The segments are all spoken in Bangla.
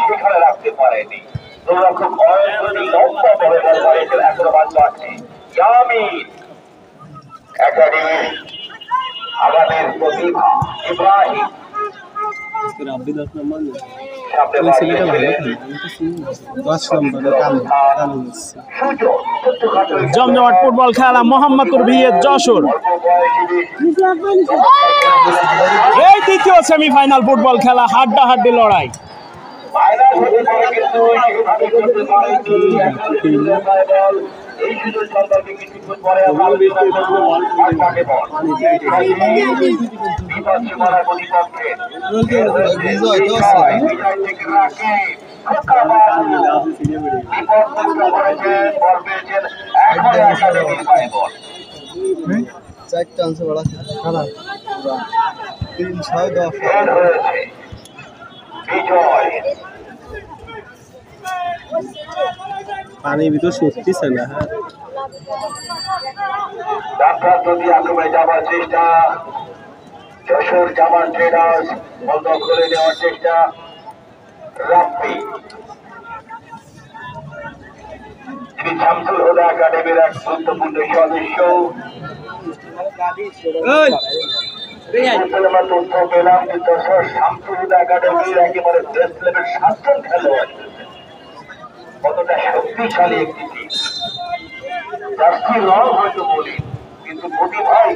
সেখানে রাখতে পারেনি আমাদের প্রতিভা ইব্রাহিম জমজমাট ফুটবল খেলা মোহাম্মদপুর ভিএস যশোর। এই দ্বিতীয় সেমিফাইনাল ফুটবল খেলা, হাড্ডাহাড্ডি লড়াই। চারটা আনছে বড় খারাপ 3-6-10 পানির ভিতর সত্যিছে না। ডাক্তার যদি আক্রমণে যাবার চেষ্টা, যশোর জামান ট্রেডার্স বন্ধ করে দেওয়ার চেষ্টা। রাব্বি তিনি শামসুল হুদা একাডেমির এক গুরুত্বপূর্ণ সদস্য। তথ্য পেলাম যে যশোর শামসুল হুদা একাডেমির একেবারে বেস্ট লেভেল 7 জন খেলোয়াড়। কতটা শক্তিশালী একটি টিম, জার্সি রং হয়তো বলি, কিন্তু প্রতিভাই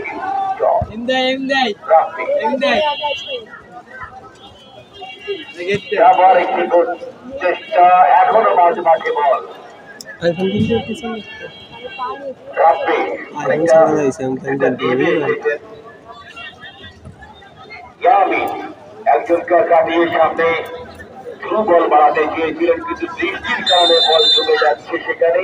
কিন্তু আবার একটি চেষ্টা, এখনো মাঝে বল একজনকে কাটিয়ে সামনে বল বাড়াতে গিয়েছিলেন, কিন্তু বৃষ্টির কারণে বল জমে যাচ্ছে সেখানে।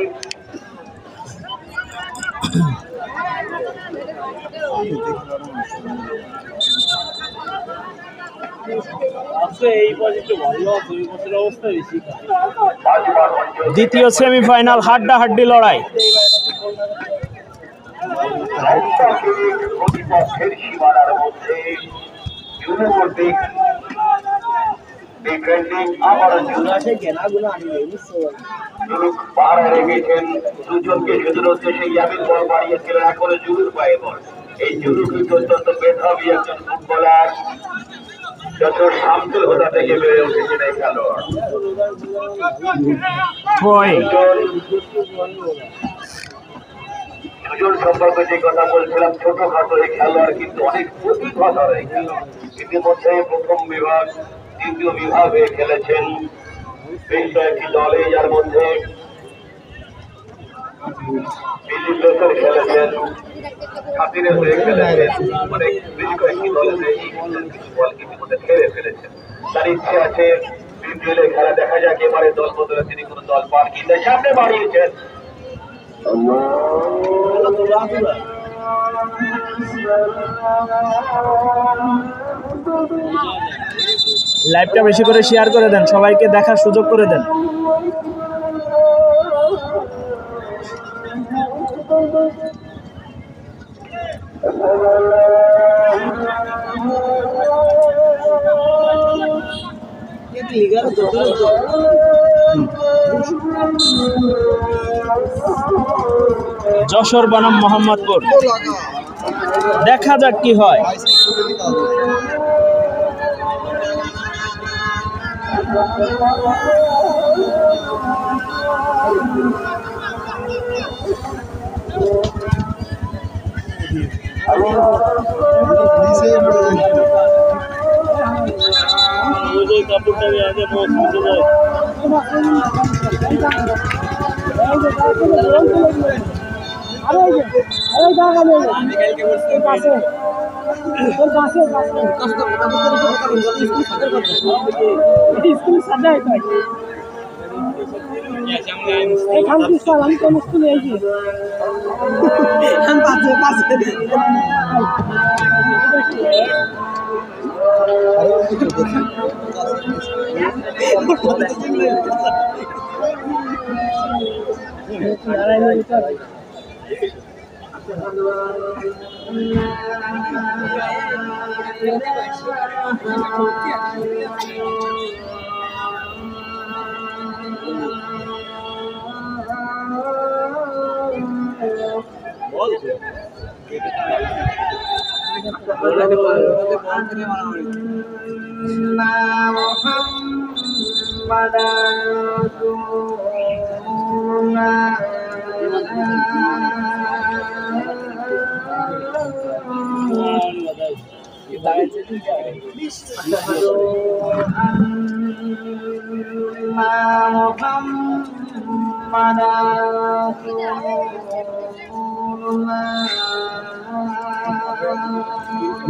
দ্বিতীয় সেমিফাইনাল হাড্ডাহাড্ডি লড়াই। প্রতিপক্ষের সীমানার মধ্যে দুজনকে শুধুর উদ্দেশ্যে ইয়ামিন বল বাড়িয়েছিলেন, এখনো জুলুর পায়ে বল। এই জুলুর কিন্তু অত্যন্ত মেধাবী একজন ফুটবলার, যশোর শামসুল হুদা থেকে বেড়ে উঠেছেন এই খেলোয়াড়। সুজন সম্পর্কে যে কথা বলছিলাম, ছোটখাটো এই খেলোয়াড় কিন্তু অনেক প্রতিভাধর এই খেলোয়াড়। ইতিমধ্যে প্রথম বিভাগ, দ্বিতীয় বিভাগ হয়ে খেলেছেন বেশ কয়েকটি দলে, যার মধ্যে খেলেছেন, খাতিরের হয়ে খেলেছেন, অনেক বেশ কয়েকটি দলে বল ইতিমধ্যে খেলে ফেলেছেন। তার ইচ্ছে আছে বিপিএল এ খেলা, দেখা যাক এবারে দল বদলে তিনি কোন দল পান কিনা। সামনে বাড়িয়েছেন লাইভটা বেশি করে শেয়ার করে দেন, সবাইকে দেখার সুযোগ করে দেন। যশোর বনাম মোহাম্মদপুর, দেখা যাক কি হয়।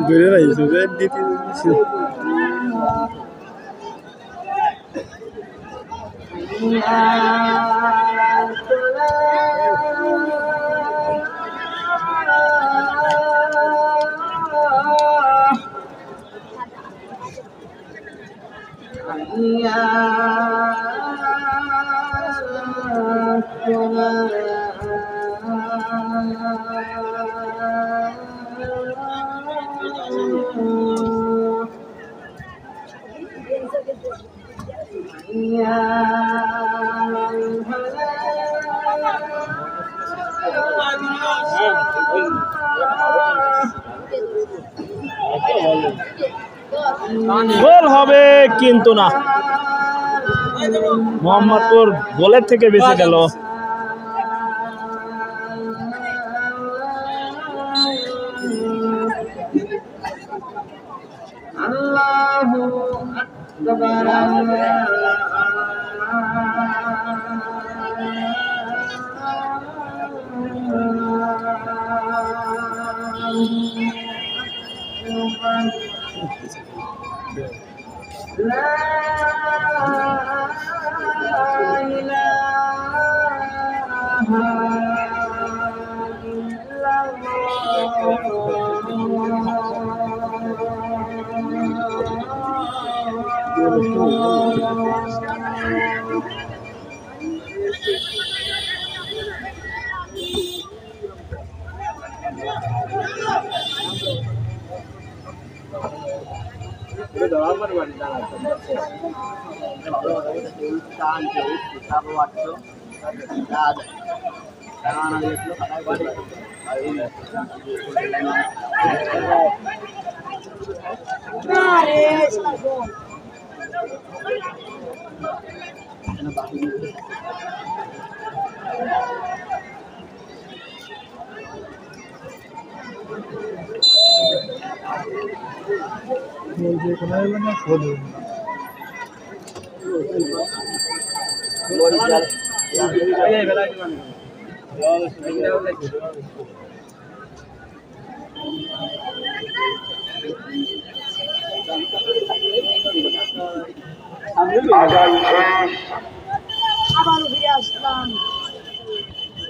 ঘুরে রাখছি দিতে গোল হবে কিন্তু না, মোহাম্মদপুর গোলের থেকে বেঁচে গেল।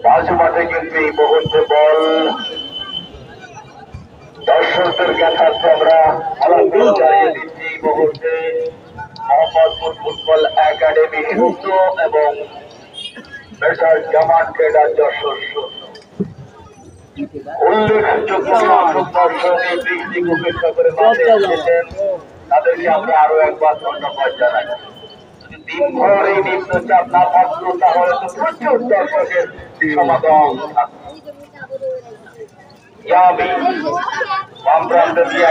মাঝমাঠে কিন্তু এই মুহূর্তে বল দর্শকদের কাছে আমরা আলাদা জানিয়ে দিচ্ছি। এই মুহূর্তে মোহাম্মদপুর ফুটবল একাডেমি যুক্ত এবং মেসার জামান ট্রেডার যশোর উল্লেখযোগ্য দর্শক এই বৃষ্টি উপেক্ষা করে মাঠে এসেছেন, তাদেরকে আমরা আরো একবার ধন্যবাদ জানাই। দিনভর এই নিম্নচাপ না থাকতো তাহলে তো প্রচুর দর্শকের সমাগম থাকতো।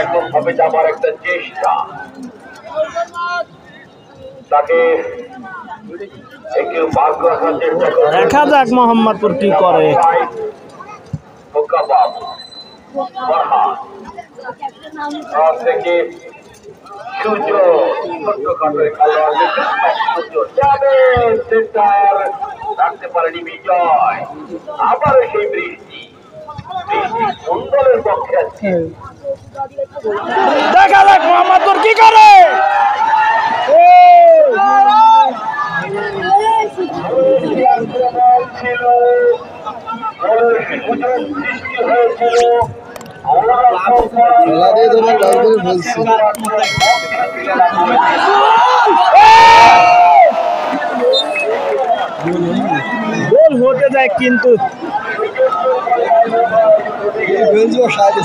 একদম ভাবে যাবার একটা চেষ্টা, তাকে একটু ভাগ্য রাখার চেষ্টা করে। দেখা যাক মোহাম্মদপুর কি করে। থেকে রাখতে পারেনি বিজয়। আবারও সেই বৃষ্টি সুন্দরের পক্ষে আছে। দেখা যাক মোহাম্মদপুর কি করে। ছিল গোলের সুযোগ সৃষ্টি হয়েছিল। খেলা দিয়ে তোমার লাইব্রেরি বলছি গোল হতে যায় কিন্তু বেলজিও সাইডে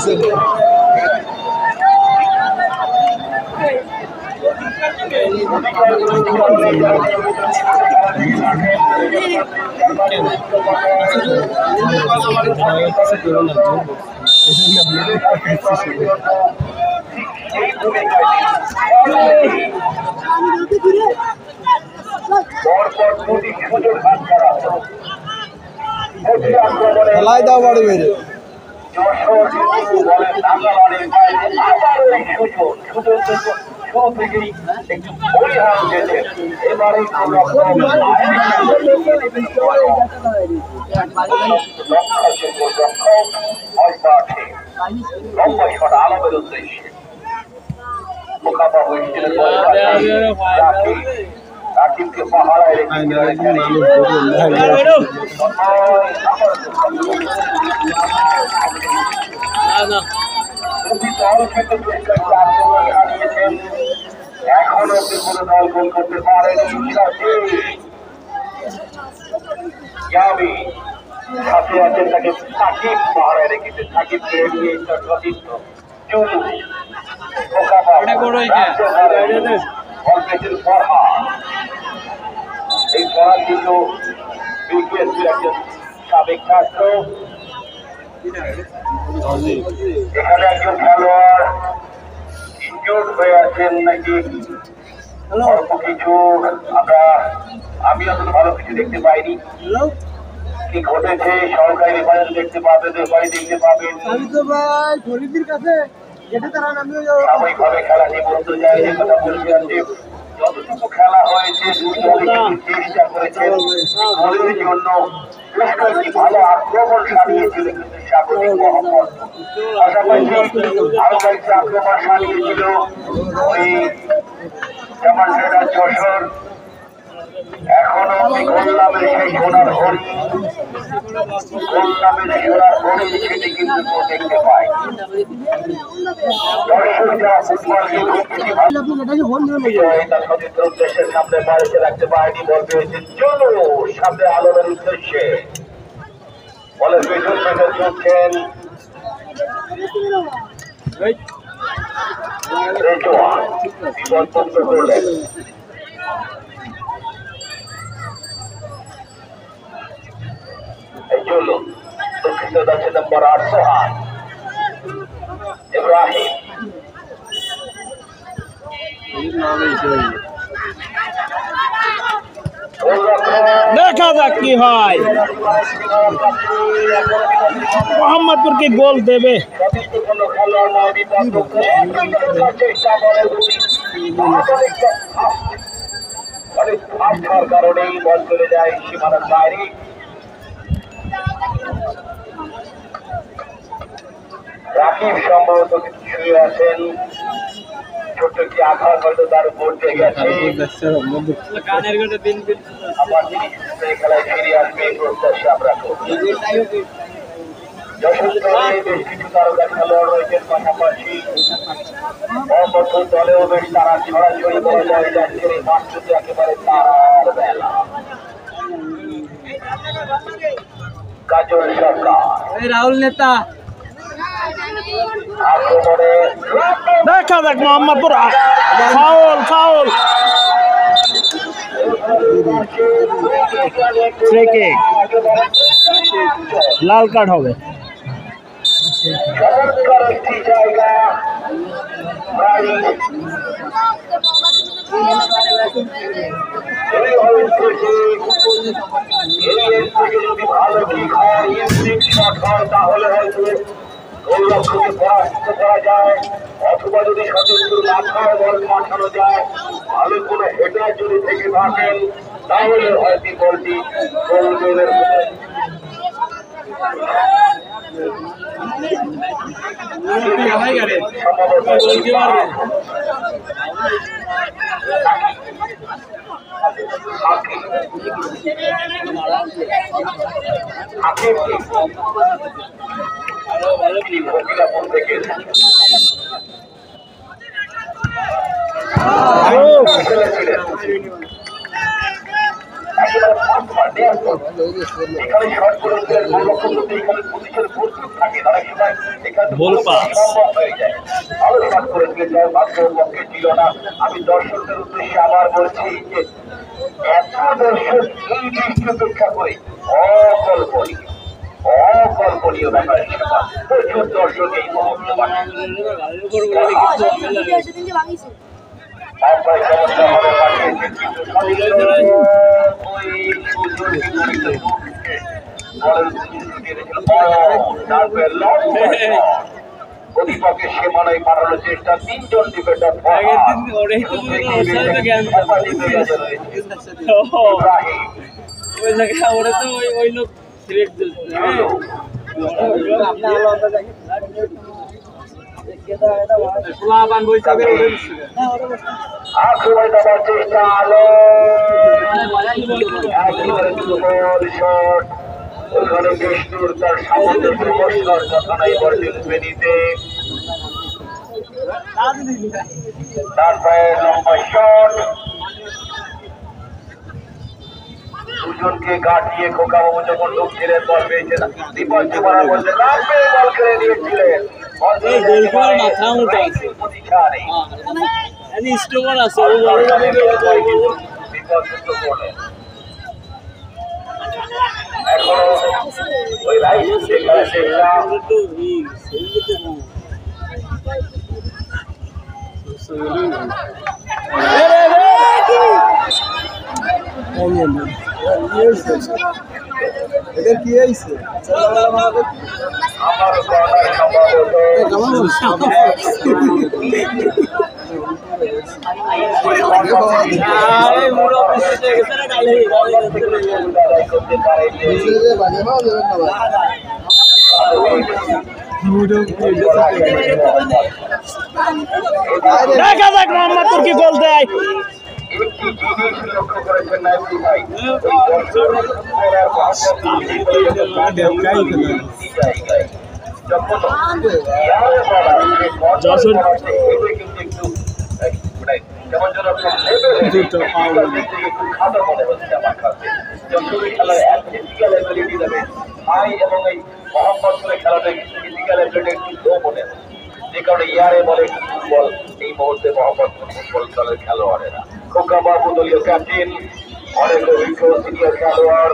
খেলায় দাও বাড়ি বেড়ে আলমের উদ্দেশ্যে মোকাবা হয়েছিল রাকিবকে পাহাড়ায় এখনো কোনো দল গোল করতে পারেনি। সাথে আছেন তাকে সাকিব পাহাড়ায় রেখেছে। সাকিবকে এগিয়ে সতীর্থ এই পড়ার কিন্তু বিপিএসপির একজন সাবেক ছাত্র। এখানে একজন খেলোয়াড় ইনজুর্ড হয়ে আছেন নাকি অল্প কিছু আমি অত ভালো কিছু দেখতে পাইনি। কি ঘটেছে সরকারি রেফারেন্স দেখতে পাবেন, রেফারি দেখতে পাবেন। সাময়িকভাবে খেলাটি বলতে যায় এই কথা বলতে আছে। যতটুকু খেলা হয়েছে দুই দলে চেষ্টা করেছেন গোলের জন্য। বেশ কয়েকটি ভালো আক্রমণ সারিয়েছিল কিন্তু স্বাগতিক মোহাম্মদ। পাশাপাশি আরো কয়েকটি আক্রমণ সারিয়েছিল ওই ডেমনস্ট্রেটর যশোর। এখনো গোল নামের সেই সোনার হরিণ, গোল নামের সোনার হরিণ সেটি কিন্তু কেউ দেখতে পায়। দর্শক যারা ফুটবলকে খুব বেশি তার সতীর্থ উদ্দেশ্যের সামনে বাড়িতে রাখতে পারেনি। বল পেয়েছেন চলো সামনে আলোর উদ্দেশ্যে। বলের পেছন পেছন চলছেন রেজওয়ান, বিপদমুক্ত করলেন। এই চলো দুঃখিত যাচ্ছে নম্বর 8 সোহান ইব্রাহিম। দেখা যাক কি হয়। মোহাম্মদপুর কি গোল দেবে? কারণেই বল চলে যায় সীমানার বাইরে। রাকিব সম্ভবত শুয়ে আছেন, ছোট্ট একটি আঘাত হয়তো তার উপর দিয়ে গেছে। আবার তিনি খেলায় ফিরে আসবে এই প্রত্যাশা আমরা করি। যশোর দলে বেশ কিছু তারকা খেলোয়াড় রয়েছেন, পাশাপাশি মোহাম্মদপুর দলেও বেশ তারা ছড়াছড়ি করা যায় যাচ্ছে। এই মাঠটি একেবারে তারার বেলা। কাজল সরকার রাহুল নেতা আক্রমণে দেখা যাক Mohammadpur foul foul free kick, লাল কার্ড হবে। চমৎকার একটি জায়গা যদি ভালো কিক হয়, ইনস্টিংক্ট শট হয়, তাহলে হয়তো গোলরক্ষককে পরাস্ত করা যায়, অথবা যদি শতদ্রুর মাথায় বল পাঠানো যায়, ভালো কোনো হেডার যদি থেকে থাকেন তাহলে হয়তো বলটি গোল গোলের এখানে শর্ট করেছিলেন এখানে পুলিশের প্রস্তুত থাকে তারা সময় এখানে হয়ে যায় আরো শর্ট করেছিলেন যার ভাগ্যের পক্ষে ছিল না। আমি দর্শকদের উদ্দেশ্যে আবার বলছি যে এত দর্শক এই দৃষ্টি উপেক্ষা করে অকল্পনীয় ব্যাপার সেটা প্রচুর দর্শক এই মুহূর্ত প্রতিপক্ষের সীমানায় পাঠানোর চেষ্টা তিনজন ডিফেন্ডার আক্রমণে দেওয়ার চেষ্টা আলো একেবারে দুর্বল শট ওখানে বিষ্ণুর তার সামনে সমস্যার কথা নাই বলবে নিতে তার পায়ে লম্বা শট দুজনকে গাঠিয়ে খোকাবাবু যখন ঢুকছিলেন বল পেয়েছেন দীপক জীবনা বলতে রাখবে বল করে দিয়েছিলেন এখনো ওই রাইট এদের কি হয়েছে আমার দেখা যাক মোহাম্মদপুর কি গোল দেয়। একটি জিনিস লক্ষ্য করেছেন নাইবুল ভাই যেমন যেন একটু খাদা মনে হচ্ছে আমার কাছে যশোরের খেলার ফিজিক্যাল অ্যাবিলিটি দেবে হাই এবং এই মোহাম্মদপুরের খেলাটা ফিজিক্যাল অ্যাবিলিটি একটু লো মনে হচ্ছে যে কারণে ইয়ারে বলে একটু ফুটবল এই মুহূর্তে মোহাম্মদপুর ফুটবল দলের খেলোয়াড়েরা খোকাবাবু দলীয় ক্যাপ্টেন অনেক অভিজ্ঞ সিনিয়র খেলোয়াড়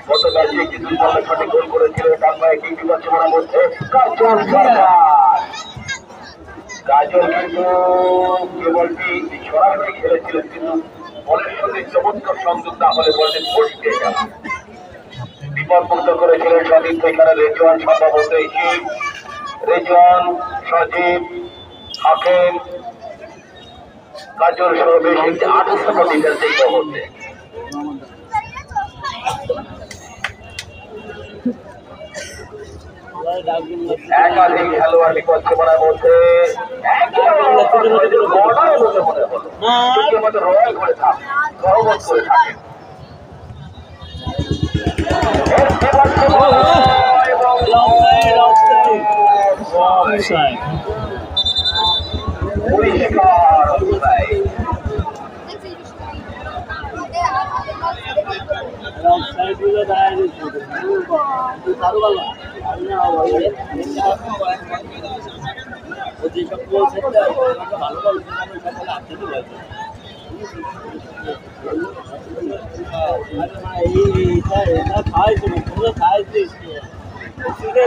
গত ম্যাচে একটি দুই বলে সঠিক গোল করেছিল টাঙ্গায় কি বিপক্ষে মনে হচ্ছে কাজল সরকার কাজল কিন্তু কেবলটি সরাসরি খেলেছিলেন কিন্তু বলের সঙ্গে চমৎকার সংযোগ না হলে বলতে বসতে গেল বিপদমুক্ত করেছিলেন সদীপ এখানে রেজওয়ান সম্ভবত এসে রেজওয়ান সজীব হাকিম কাজল সহ বেশ একটি 8 ডিফেন্স এই মুহূর্তে একাধিক খেলোয়াড় বিপক্ষে মনের মধ্যে রয়্যাল করে থাকে সহবত করে থাকে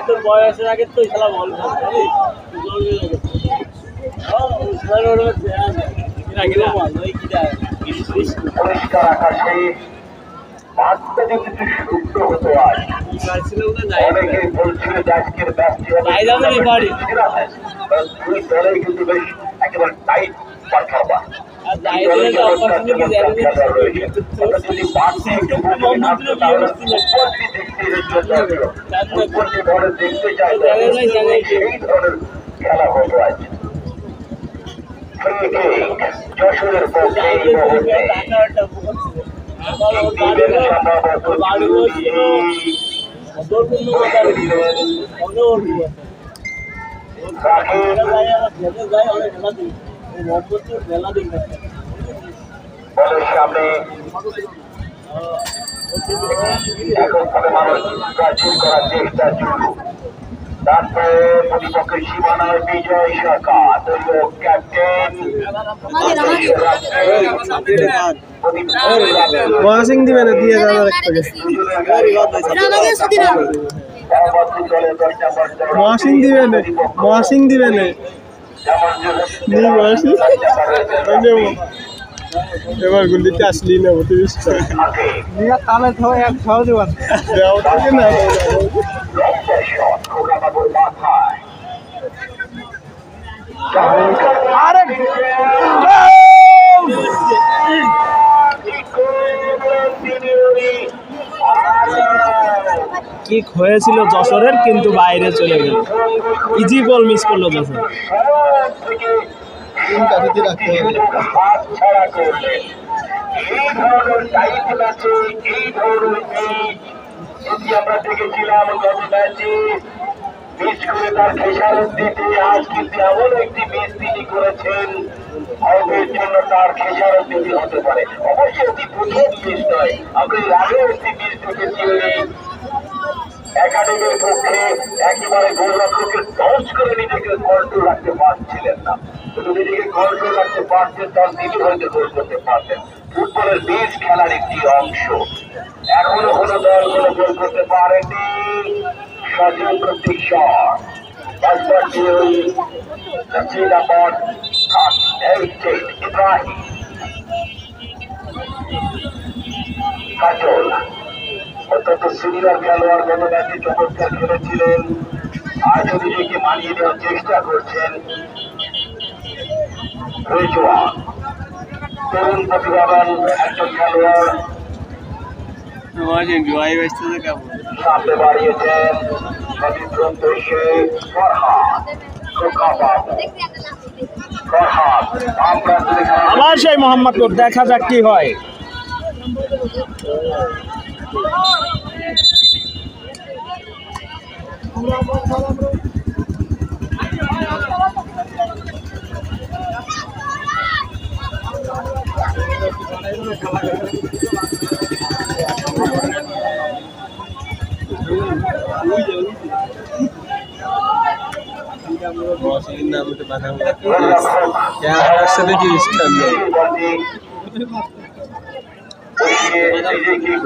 তোর বয়সের আগে তো খেলা বল পরিষ্কার আকাশে মাঠটা যদি একটু শুদ্ধ হতো আজ অনেকে বলছিল যে আজকের ম্যাচটি দুই দলেই কিন্তু বেশ একেবারে টাইট পারফরম্যান্স যদি বাড়তি একটু দেখতে চাই সেই ধরনের খেলা হতো আজ। যশোরের পক্ষে এই মুহূর্তে বলের সামনে এখন ভাবে মানুষ প্রাচীর করার চেষ্টা শুরু। তারপরে প্রতিপক্ষের সীমানায় বিজয় সরকার দলীয় ক্যাপ্টেন মহাসিং দিবে না দিয়ে যাবে মহাসিং দিবে না মহাসিং দিবে না এবার গুলিতে আসলি না তাহলে তো এক খাওয়া দেবেন না আরে কিক হয়েছিল যশোরের, কিন্তু বাইরে চলে গেল। ইজি গোল মিস করলো যশোর। এই ধরনের টাইট ম্যাচে এই ধরনের আমরা দেখেছিলাম গত ম্যাচে মিস করে তার খেসারত দিতে, আজ কিন্তু এমন একটি মিস তিনি করেছেন হবের জন্য তার খেসারত দিতে হতে পারে। অবশ্যই একটি প্রথম মিস নয়, আমরা এর আগেও একটি মিস দেখেছি একাডেমির পক্ষে একেবারে গোলরক্ষকের টস করে নিজেকে কন্ট্রোল রাখতে পারছিলেন না। শুধু নিজেকে কন্ট্রোল রাখতে পারতেন, তার তিনি হয়তো গোল করতে পারতেন। ফুটবলের বেশ খেলার একটি অংশ। এখনো কোনো দল কোনো গোল করতে পারেনি। সজীব প্রতীক্ষা ইব্রাহিম কাজল অত্যন্ত সিনিয়র খেলোয়াড়, গত ম্যাচে চমৎকার খেলেছিলেন, আজও নিজেকে মানিয়ে দেওয়ার চেষ্টা করছেন। রেজওয়ান তরুণ প্রতিভাবান একজন খেলোয়াড়, সামনে বাড়িয়েছেন আবার সেই মোহাম্মদপুর, দেখা যাক কি হয়।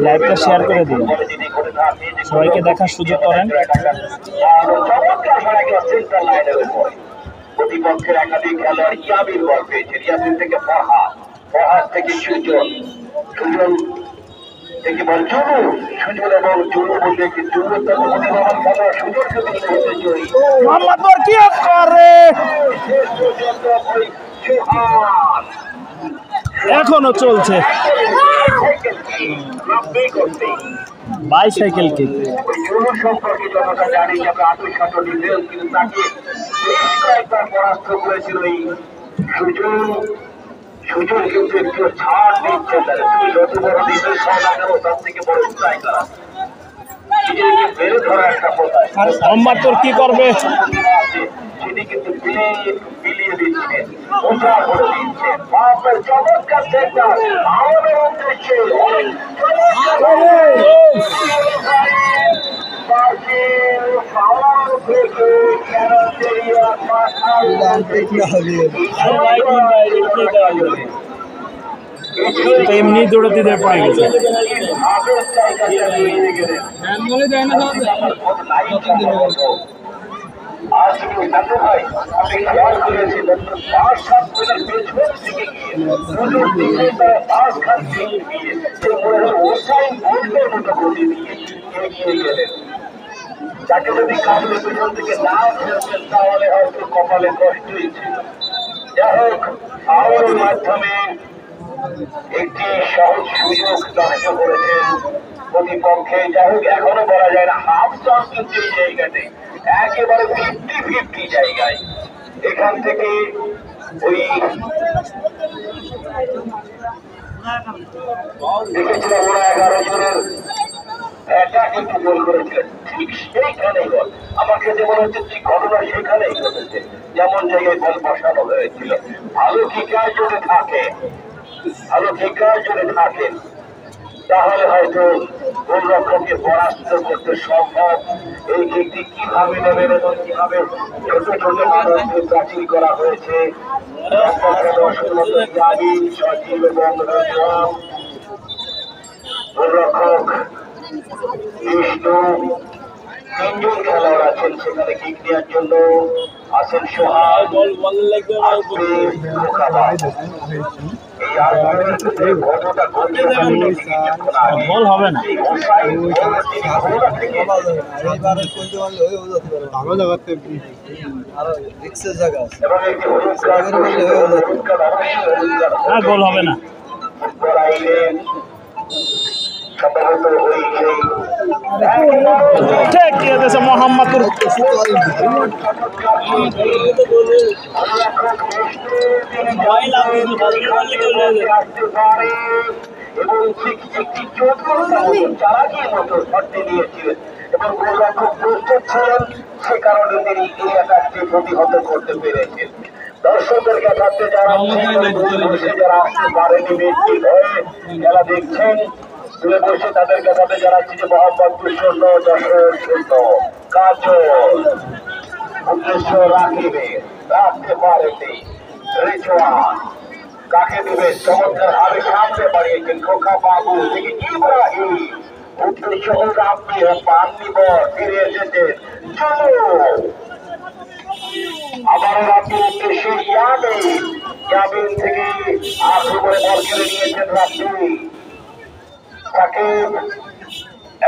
লাইভটা শেয়ার করে দিন, সবাইকে দেখার সুযোগ করেন। প্রতিপক্ষের একাধিক খেলোয়াড় ইয়াবির বল পেয়েছেন, ইয়াবির থেকে ফরহাদ, ফরহাদ থেকে সুজন, সুজন থেকে বল জুনু, সুজন এবং জুনু বলতে একটি জুনুর তাকে প্রতিভাবান খেলোয়াড়, সুজনকে তিনি করতে জয়ী। মোহাম্মদপুর কি করে, এখনো চলছে বাইসাইকেল কিক। জুনু সম্পর্কে যতটা জানি যে আমরা 28 ডিটেল, কিন্তু তাকে বেশ কয়েকবার পরাস্ত করেছিল এই সুজন। সুজন কিন্তু একটু ছাড় দিচ্ছে, তুমি যত বড় ডিটেল খাও না কেন, তার থেকে বড় স্ট্রাইকার নিজেকে বেড়ে ধরা একটা কোথায়। মোহাম্মদপুর কি করবে, সেটি কিন্তু বিলিয়ে দিচ্ছেন, ওটা করে দিচ্ছেন। বাপের চমৎকার সেন্টার আমাদের উদ্দেশ্যে এমনি দৌড়াতে পড়ে গেছে। আজ জানতে ভাই আপনি খেয়াল করেছিলেন 5-7 মিনিট পেছন থেকে গিয়ে পাঁচ খান থেকে গিয়ে ওসাইন বোল্টের মতো গতি দিয়ে এগিয়ে গেলেন। তাকে যদি কামড়ে পেছন থেকে না ফেলতেন তাহলে হয়তো কপালে কষ্টই ছিল। যাই হোক আওয়ারের মাধ্যমে একটি সহজ সুযোগ নষ্ট করেছেন প্রতিপক্ষে। যাই হোক এখনো বলা যায় না, হাফ চান্স কিন্তু এই জায়গাতে একেবারে 50-50 জায়গায়। এখান থেকে ওই দেখেছিলাম ওরা 11 জনের একটা কিন্তু গোল করেছিলেন, ঠিক সেইখানেই গোল। আমার কাছে মনে হচ্ছে ঠিক ঘটনা সেখানেই ঘটেছে, যেমন জায়গায় গোল বসানো হয়েছিল। ভালো কিকার যদি থাকে, ভালো কিকার যদি থাকেন তাহলে হয়তো গোলরক্ষককে পরাস্ত করতে সম্ভব। এই কিকটি কিভাবে নেবেন এবং কিভাবে ছোট ছোট মানুষকে প্রাচীর করা হয়েছে, সজীব এবং গোলরক্ষক বিষ্ণু, তিনজন খেলোয়াড় আছেন সেখানে কিক দেওয়ার জন্য। আছেন সোহাগ, বল হবে না। ভালো জায়গাতে হ্যাঁ, গোল হবে না। ঠিক দিয়ে দিয়েছে মোহাম্মদপুর। এবং চালাকির মতো শর্তে দিয়েছিলেন এবং গোলরক্ষক প্রস্তুত ছিলেন, সে কারণে তিনি এই অ্যাটাকটি প্রতিহত করতে পেরেছেন। দর্শকদের কাছে যারা যারা আসতে পারেনি ব্যক্তি হয়ে খেলা দেখছেন, তুলে বসে তাদের কাছে জানাচ্ছি যে মোহাম্মদপুর 0, যশোর 0। কাজল উদ্দেশ্য রাখিবে, রাখতে পারেনি রিজওয়ান, কাকে দিবে চমৎকার ভাবে সামনে বাড়িয়েছেন খোকা বাবু থেকে ইব্রাহিম। উদ্দেশ্য আপনি পাননি বল ফিরে এসেছেন, চলো আবার রাত্রি উদ্দেশ্যে ইয়ামিন থেকে আক্রমণে বল কেড়ে নিয়েছেন রাত্রি। সাকিব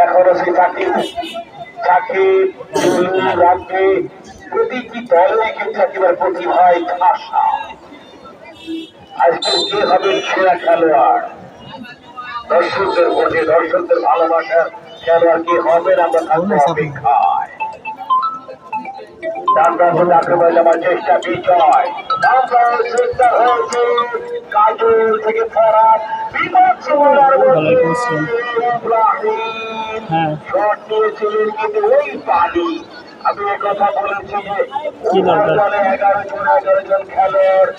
এখনো সেই সাকিব রাত্রি প্রতিটি দলে কিন্তু একেবারে প্রতিভায় ঠাসা। আজকে কে হবে সেরা খেলোয়াড়? দর্শকদের ভোটে, দর্শকদের ভালোবাসার খেলোয়াড় কে হবেন আমরা থাকবো অপেক্ষায়। আমার চেষ্টা বিজয় হয়েছে কাজল থেকে ফরাদ শট নিয়েছিলেন কিন্তু ওই পানি। আমি কথা বলেছি যে 11 জন খেলোয়াড়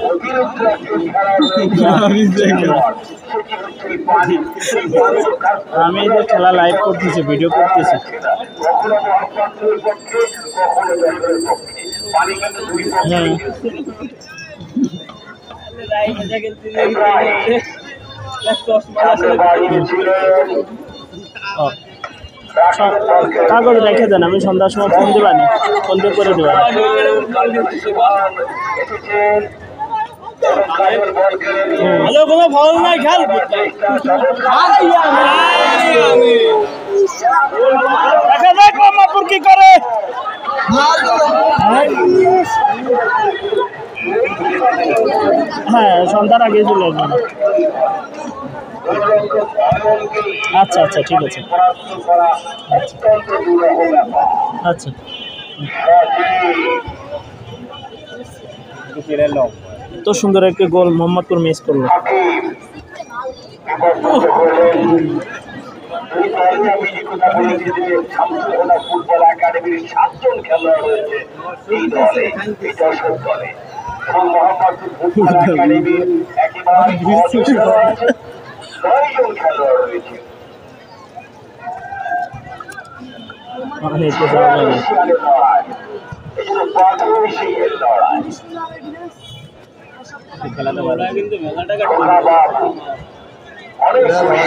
অতিরিক্ত একজন আমি এই যে খেলা লাইভ করতেছি, ভিডিও করতেছি। কখনো মোহাম্মদপুরের পক্ষে, কখনো যশোরের পক্ষে। পানি কিন্তু দুই পক্ষে। কাগজ রেখে দেন, আমি সন্ধ্যার সময় ফোন দেবানি, ফোন দিয়ে করে দেবেন। হ্যালো, কোনো ফল নাই, খেল দেখা যাক মোহাম্মদপুর কি করে। হ্যাঁ, সন্ধ্যার আগে চলে আসবেন। আচ্ছা আচ্ছা, ঠিক আছে। আচ্ছা, এত সুন্দর একটি গোল মোহাম্মদপুর মিস করলো। ফুটবল একাডেমির 7 জন খেলোয়াড় রয়েছে এই দলে, এই যশোর দলে। এবং মোহাম্মদপুর ফুটবল একাডেমির একেবারে 9 জন খেলোয়াড় রয়েছে।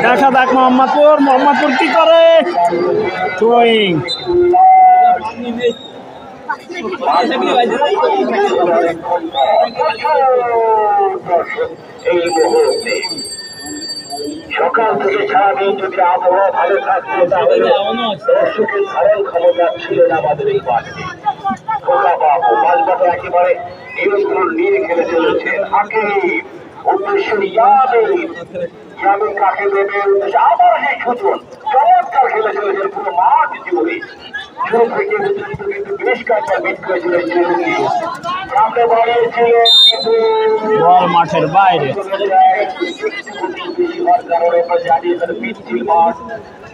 দেখা যাক মোহাম্মদপুর কি করে। থ্রোয়িং এই মুহূর্তে সকাল থেকে সারাদিন যদি আবহাওয়া ভালো থাকতো তাহলে দর্শকের ধারণ ক্ষমতা ছিল না আমাদের এই মাঠে। খোকা বাবু মাঝবাটা একেবারে নিয়ন্ত্রণ নিয়ে খেলে চলেছে হাকিম উদ্দেশ্য ইয়ামিন কাকে দেবে উদ্দেশ্য আবার সেই সুজন চমৎকার খেলে চলেছেন পুরো মাঠ জুড়ে শুরু থেকে কিন্তু বেশ কয়েকবার বিট করেছিলেন সামনে বাড়িয়েছিলেন কিন্তু বল মাঠের বাইরে। কারণে আমরা জানি এখানে পিচ্ছিল মাঠ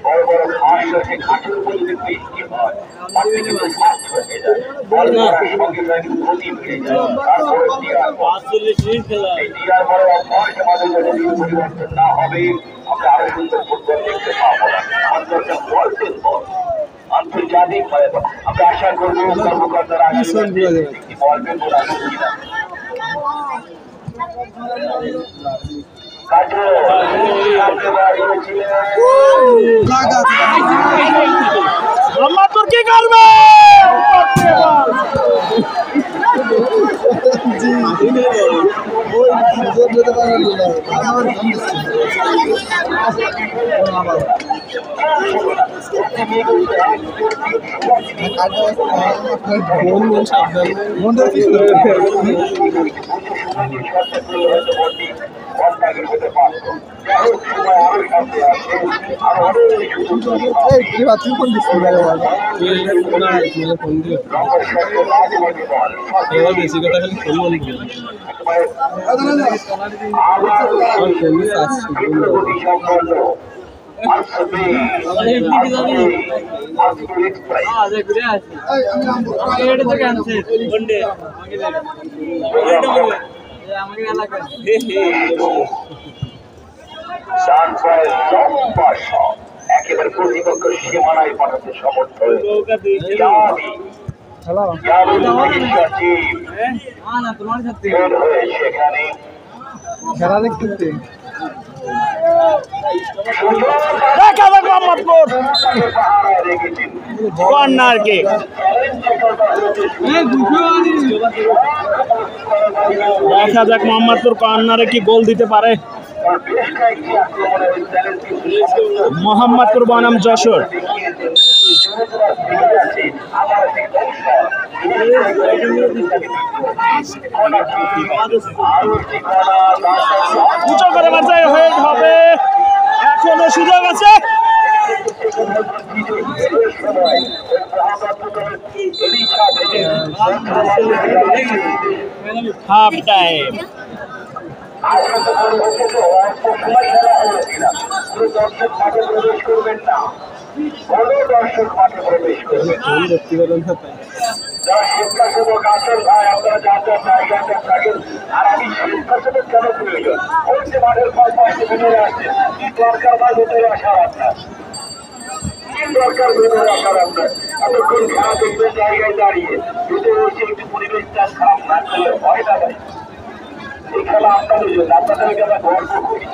বড় বড় ঘাস আছে ঘাসের উপর যদি বৃষ্টি হয় মাঠটি কিন্তু সাত হয়ে যায় বল মারার সঙ্গে সঙ্গে কিন্তু গতি বেড়ে যায় তারপরে এই দিয়ার বড় অভ্যাস আমাদের যদি পরিবর্তন না হবে আমরা আরো সুন্দর ফুটবল দেখতে পাবো না আমাদের বলতেন বল আন্তর্জাতিক ভাবে আমরা আশা করবো কর্মকর্তারা একটি বলবেন বলে আশা করি না মোহাম্মদপুর কি করবে? বেশি কথা খালি ফোন বলবি একেবারে প্রতিপক্ষ সীমানায় পাঠাতে সমর্থ সেখানে খেলা দেখতে মোহাম্মদপুর কর্নার কিক। দেখা যাক মোহাম্মদপুর কর্নারে কি গোল দিতে পারে। মোহাম্মদপুর বনাম যশোর। উঁচু করে বাঁচাই হেড হবে, এখনো সুযোগ আছে। Half time. দর্শক মাঠে প্রবেশ করবেন না, কোনো দর্শক মাঠে প্রবেশ করবেন না। যারা স্বেচ্ছাসেবক আছেন ভাই আপনারা যার যার জায়গাটা থাকেন। আর আমি স্বেচ্ছাসেবক কেন প্রয়োজন ওই যে মাঠের পাশে ভেতরে আসছে কি দরকার বা ভেতরে আসার আপনার কি দরকার ভেতরে আসার আপনার এতক্ষণ খেলা দেখবেন জায়গায় দাঁড়িয়ে ভেতরে এসে একটু পরিবেশটা খারাপ না করলে ভয় না ভাই। এই খেলা আপনাদের জন্য আপনাদেরকে আমরা গর্ব করি।